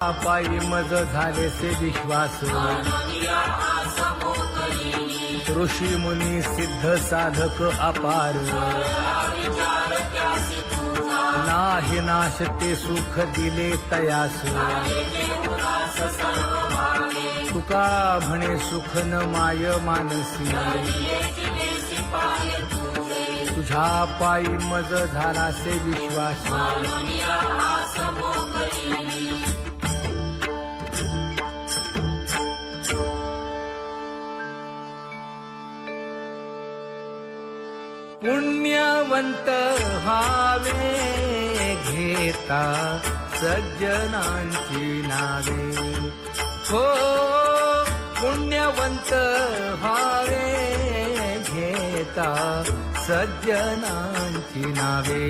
पायी मज झाले से विश्वास ऋषी मुनी सिद्ध साधक अपार नाही नाश ते सुख दिले तयास तुका म्हणे सुख न माय मानसी तुझ्या पायी मज झाला से विश्वास पुण्यवंत व्हावे घेता सज्जनांची नावे हो पुण्यवंत व्हावे घेता सज्जनांची नावे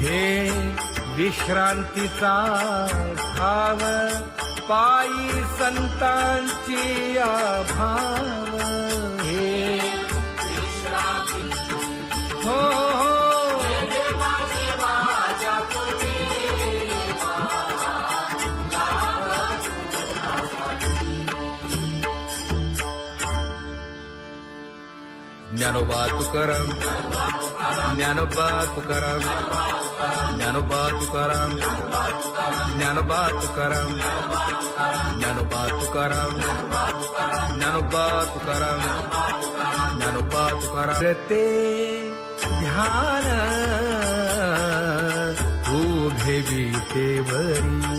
हे विश्रांतीचा भाव पायी संतांची भाव हे हो ज्ञानोबा तुकाराम ज्ञानोबा तुकाराम ज्ञानोबा तुकाराम ज्ञानोबा तुकाराम ज्ञानोबा तुकाराम ज्ञानोबा तुकाराम ज्ञानोबा तुकाराम ते ध्यान उभे विटेवरी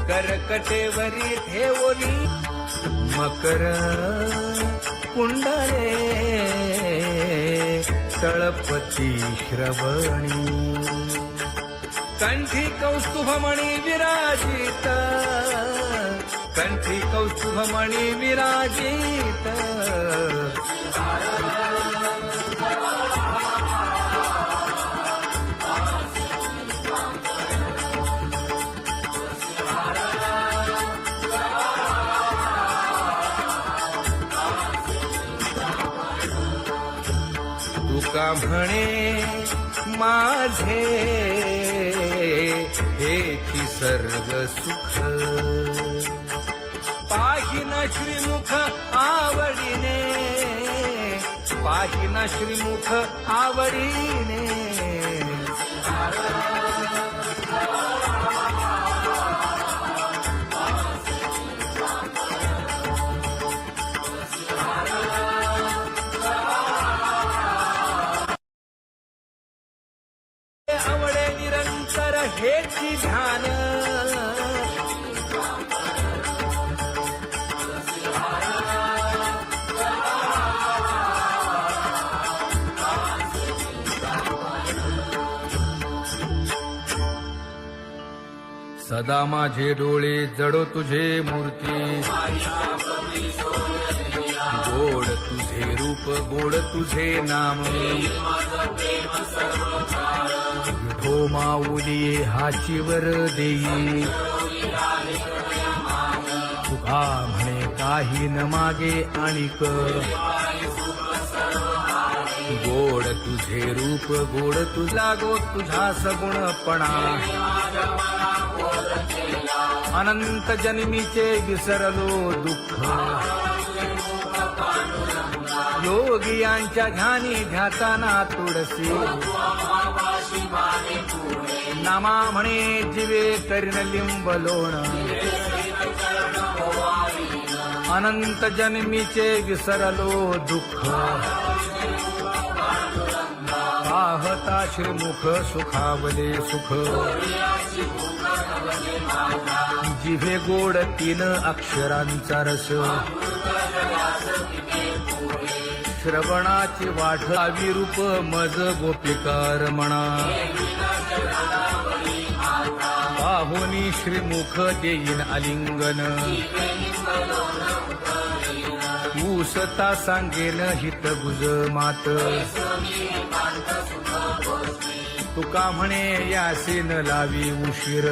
करकटेवरी ठेवली मकर कुंडले तळपती श्रवणी कंठी कौस्तुभमणी विराजित कंठी कौस्तुभमणी विराजित तुका म्हणे माझे हेची सर्व सुख पाहिना श्रीमुख आवडीने पाहिना श्रीमुख आवडीने आवडे निरंतर हेची ध्यान सदा माझे डोळे जडो तुझे मूर्ती गोड तुझे रूप गोड तुझे नाम हो माऊली हाचीवर देई तुका म्हणे काही न मागे आणिक गोड तुझे रूप गोड तुझा गो तुझा सगुणपणा अनंत जन्मीचे विसरलो दुःख योगियांच्या ध्यानी ध्याताना तुळसी नामा म्हणे जीवे करीन लिंब लोण अनंत जन्मीचे विसरलो दुःख पाहता श्रीमुख सुखावले सुख जिभे गोड 3 अक्षरांचा रस श्रवणाची वाढ विरूप मज गोपिकार म्हणा श्रीमुख देईन आलिंगन उसता सांगेन हित गुज मात तुका म्हणे यासे न लावी उशीर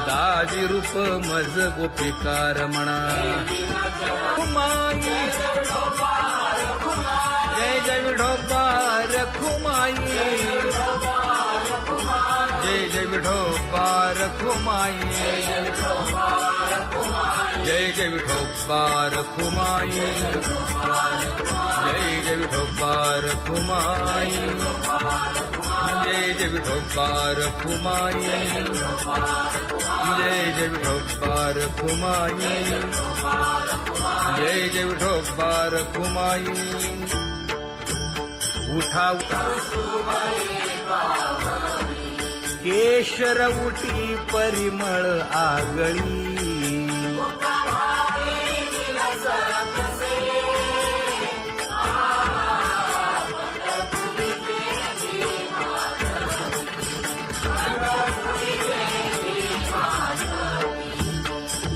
दाजी रूप मज गोपिकार म्हणा खुमाई जय जय विठोबा रखुमाई जय जय विठोबा रखुमाई जय जय विठोबा रखुमाई जय जय विठोबा रखुमाई जय जय विठोबा रखुमाई जय जय विठोबा रखुमाई जय जय विठोबा रखुमाई उठा केशर उठी परिमळ आगळी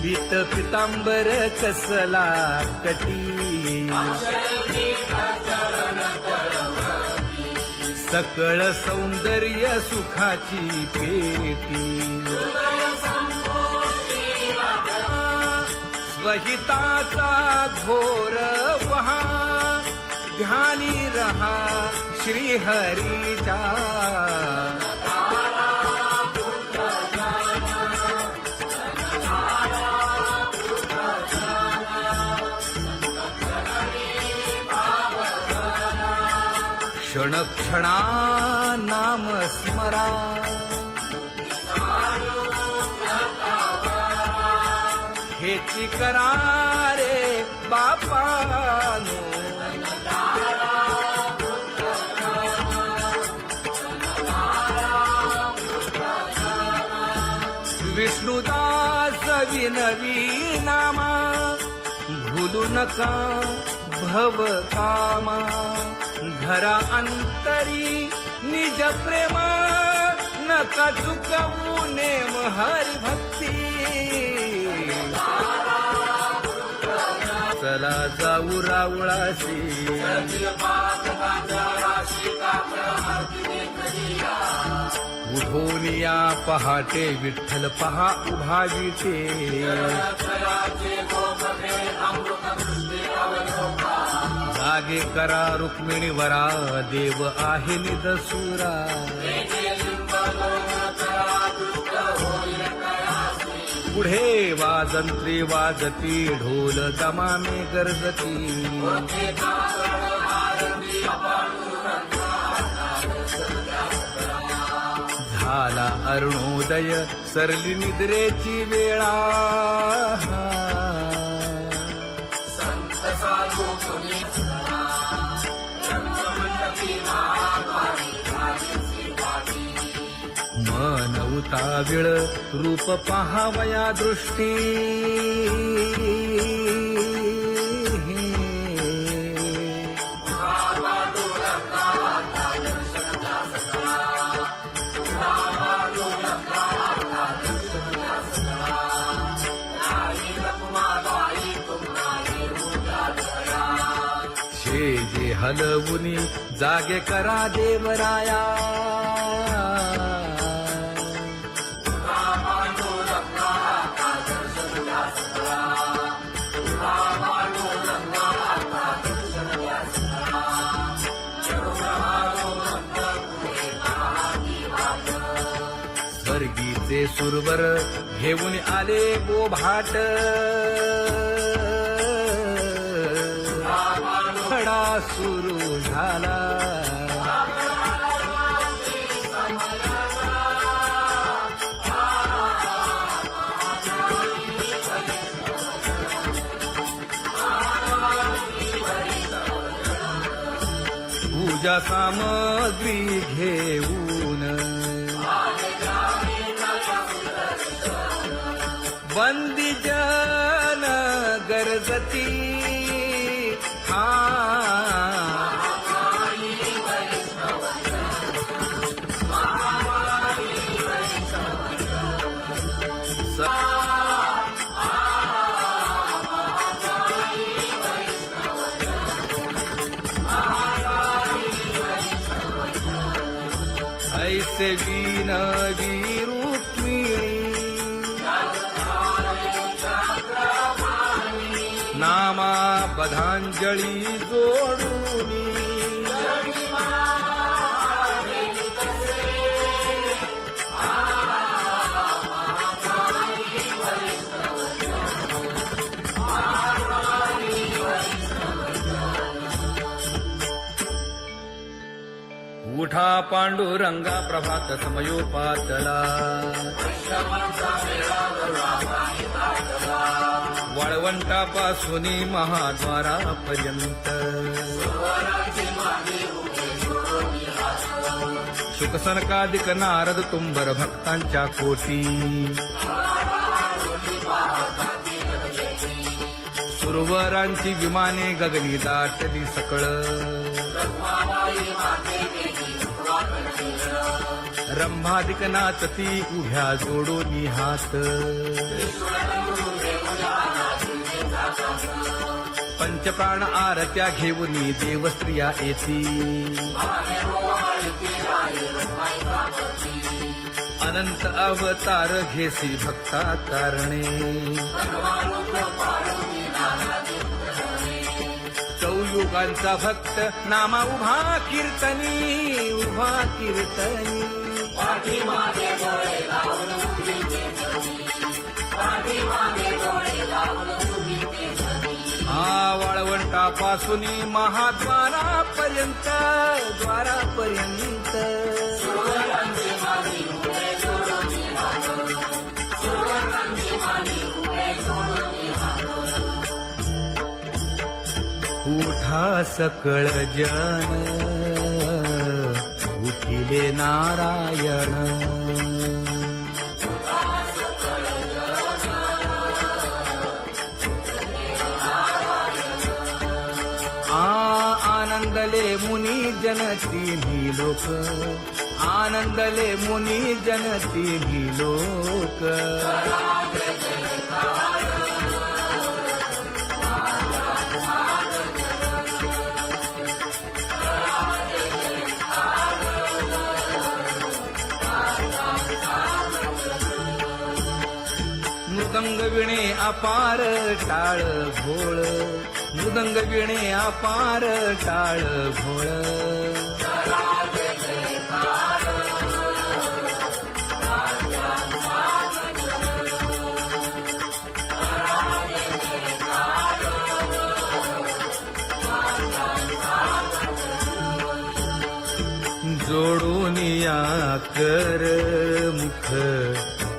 पीत पितांबर कसला कटी सकळ सौंदर्य सुखाची पेटी स्वहिताचा घोर वहा ध्यानी रहा श्रीहरीचा क्षण क्षणा नाम स्मरा हेची करा रे बापानो विष्णुदास विनवी नामा भूलू नका भव कामा घरा अंतरी निज प्रेम नका चुकवू नेम हरी भक्ती चला जाऊ रावळाशी उठून या पहाटे विठ्ठल पहा उभा विटे जागे करा रुक्मिणी वरा देव आहे निदसुरा पुढे वाजंत्री वाजती ढोल दमामे गरजती झाला अरुणोदय सरली निद्रेची वेळा मन उताविळ रूप पहावया दृष्टी जे हलवुनी जागे करा देवराया स्वर्गीचे सुरवर घेऊन आले बोभाट खडा सुरू झाला पूजा सामग्री घेऊन बंदी जन गरजती तैसे विनवी रुक्मिणी नामा बधांजळी जोडूनी उठा पांडुरंगा प्रभात समयोपातला वाळवंटापासून महाद्वारापर्यंत शुकसनकादिक नारद तुंबर भक्तांच्या कोटी सुरवरांची विमाने गगनी दाटली सकळ रंभादिक नाचती उभ्या जोडोनी हात पंचप्राण आरत्या घेऊनी देवस्त्रिया येती अनंत अवतार घेसी भक्ता कारणे चौयुगांचा भक्त नामा उभा कीर्तनी वाळवंटापासून महाद्वारापर्यंत उठा सकळ जन उठिले नारायण आनंदले मुनी जन तिन्ही लोक आनंदले मुनी जन तिन्ही लोक मृदंग विणे अपार टाळ भोळ मृदंग विणे अपार टाळ भोळ जोडून या कर मुख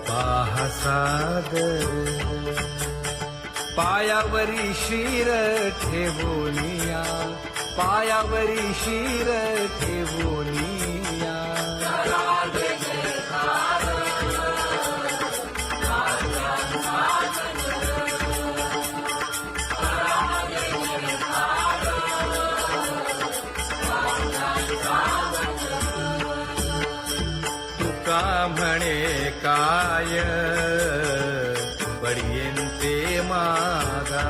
पाहा सादर पायावरी शिर ठेवोनिया पायावरी शिर ठेवोनिया तुका म्हणे काय पडियेंते मागा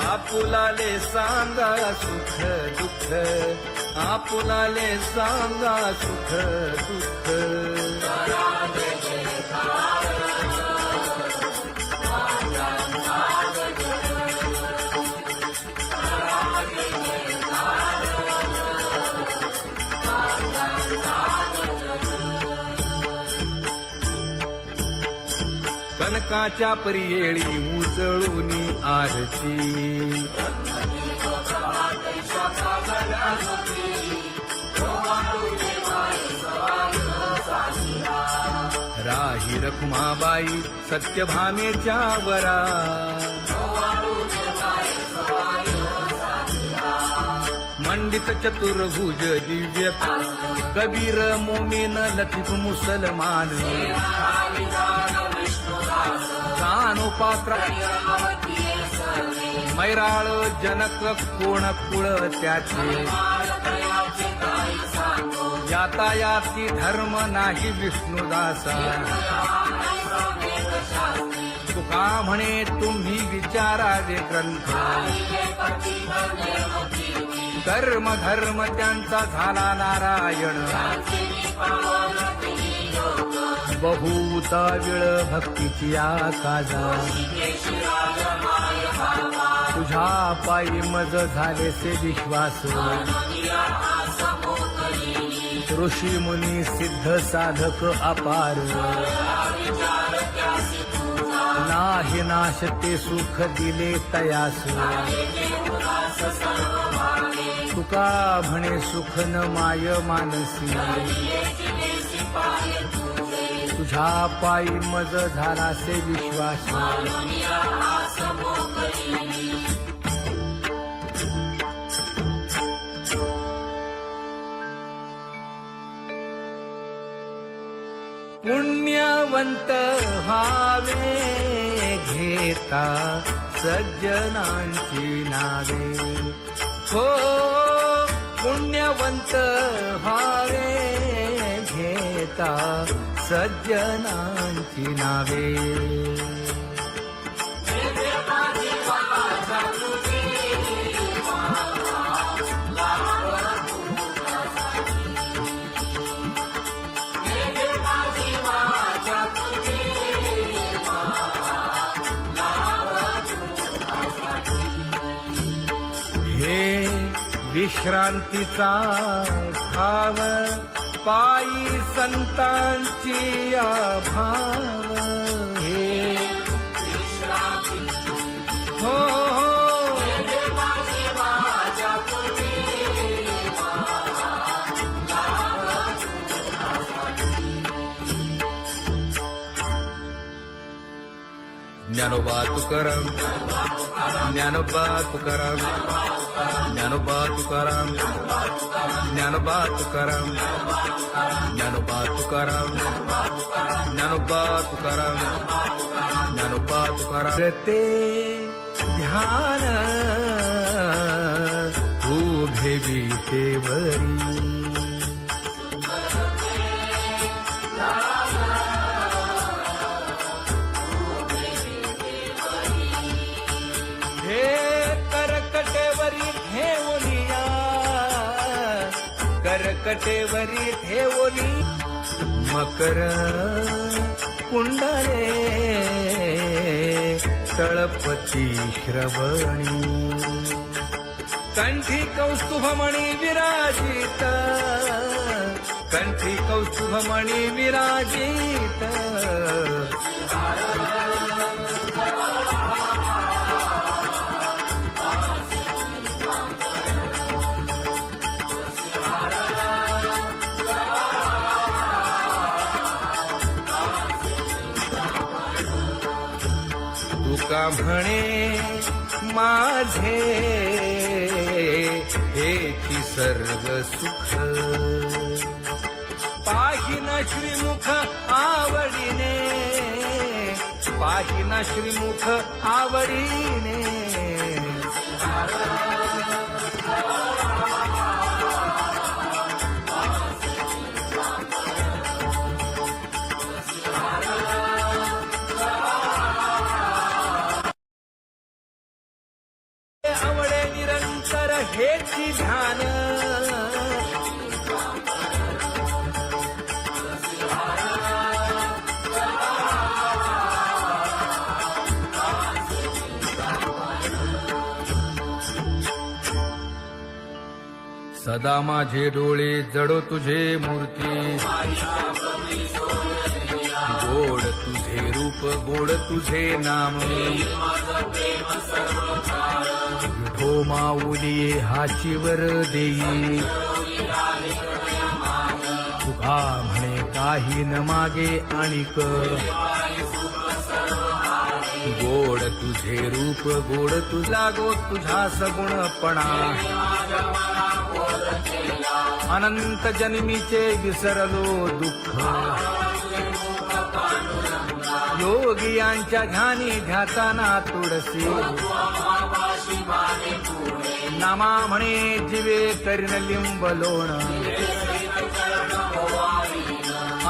आपुलाले सांगा सुख दुःख आपुलाले सांगा सुख दुःख कनकाच्या परियेळी उजळूनी आरती राही रखुमाबाई सत्यभामेच्या वरा मंडित चतुर्भुज दिव्य कबीर मोमीन लतीफ मुसलमान कानोपात्र मैराळ जनक कोण कुळ त्याचे यातायाती धर्म नाही विष्णुदासा तुका म्हणे तुम्ही विचारावे ग्रंथ कर्म धर्म त्यांचा झाला नारायण बहुता वेळ भक्तीची आकाजा तुझ्या पायी मज झाले से विश्वास ऋषी मुनी सिद्ध साधक अपार नाही नाश ते सुख दिले तयास तुका म्हणे सुख न माय मानसी तुझ्या पायी मज झाला से विश्वास पुण्यवंत व्हावे घेता सज्जनांची नावे हो पुण्यवंत व्हावे घेता सज्जनांची नावे हे विश्रांतीचा भाव पायी संतांची भाव हे हो ज्ञानोबा तुकाराम ज्ञानोबा तुकाराम ज्ञानोबा तुकाराम ज्ञानोबा तुकाराम ज्ञानोबा तुकाराम ज्ञानोबा तुकाराम ज्ञानोबा तुकाराम ते ध्यान उभे विटेवरी करकटेवरी ठेवली मकर कुंडले तळपती श्रवणी कंठी कौस्तुभमणी विराजित कंठी कौस्तुभमणी विराजित तुका म्हणे माझे हेची सर्व सुख पाहिना श्रीमुख आवडीने पाहिना श्रीमुख आवडीने आवडे निरंतर हेची ध्यान सदा माझे डोळे जडो तुझे मूर्ती गोड तुझे रूप गोड तुझे नाम विठो माऊली हाचीवर देई तुका म्हणे काही न मागे आणिक गोड तुझे रूप गोड तुझा गो तुझा सगुणपणा अनंत जन्मीचे विसरलो दुःख योगियांच्या ध्यानी ध्याताना तुळसी नामा म्हणे जीवे करीन लिंब लोण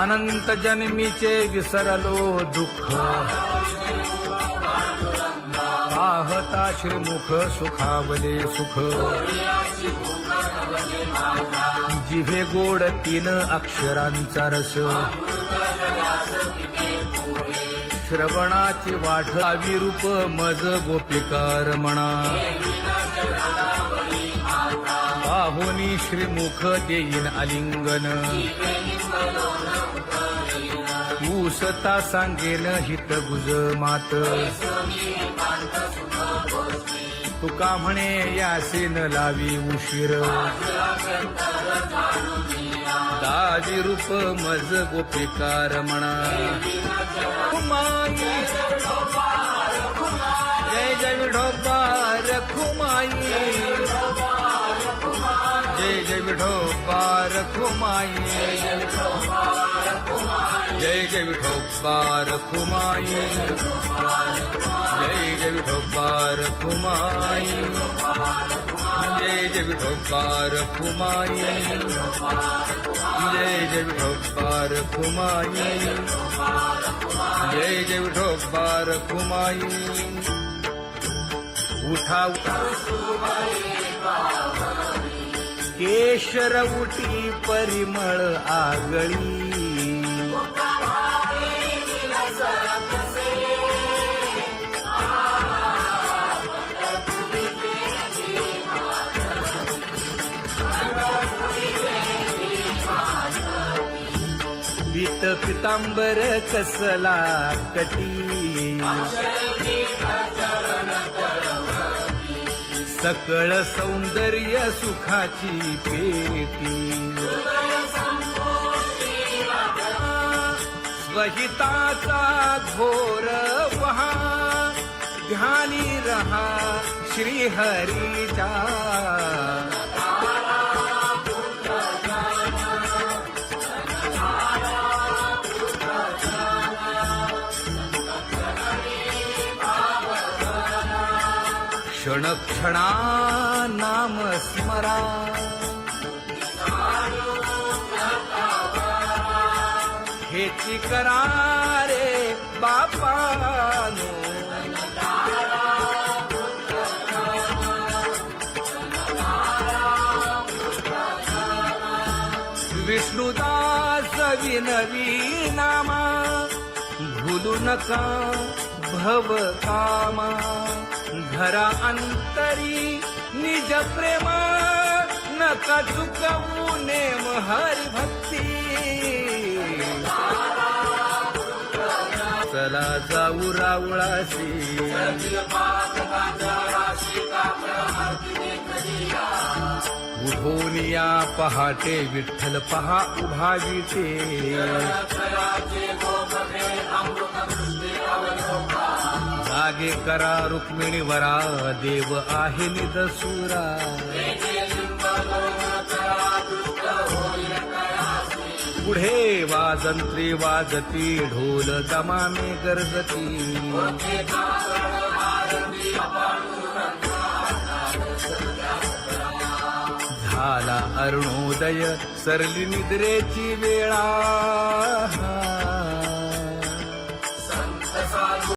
अनंत जन्मीचे विसरलो दुःख पाहता श्रीमुख सुखावले सुख जिभे गोड 3 अक्षरांचा रस श्रवणाची वाट विरूप मज गोपिकार म्हणा पाहुनी श्रीमुख देईन आलिंगन ऊसता सांगेन हित गुज मात तुका म्हणे यासीन लावी उशीर दाजी रूप मज गोपिकार म्हणा खुमाई जय जय विठोबा रखुमाई जय जय विठोबा रखुमाई जय जय विठोबा रखुमाई जय जय विठोबा रखुमाई जय जय विठोबा रखुमाई जय जय विठोबा रखुमाई जय जय विठोबा रखुमाई उठा केशर उटी परिमळ आगळी पीत पितांबर कसला कटी सकळ सौंदर्य सुखाची पेटी स्वहिताचा घोर वहा ध्यानी रहा श्रीहरीचा क्षण क्षणा नाम स्मरा हेची करा रे बापानो विष्णुदास विनवी नामा भूलू नका भव कामा घरा अंतरी निज प्रेम नका चुकवू नेम हरी भक्ती चला जाऊ रावळाशी उठून या पहाटे विठ्ठल पहा उभा विटे जागे करा रुक्मिणी वरा देव आहे निदसुरा पुढे वाजंत्री वाजती ढोल दमामे गरजती झाला अरुणोदय सरली निद्रेची वेळा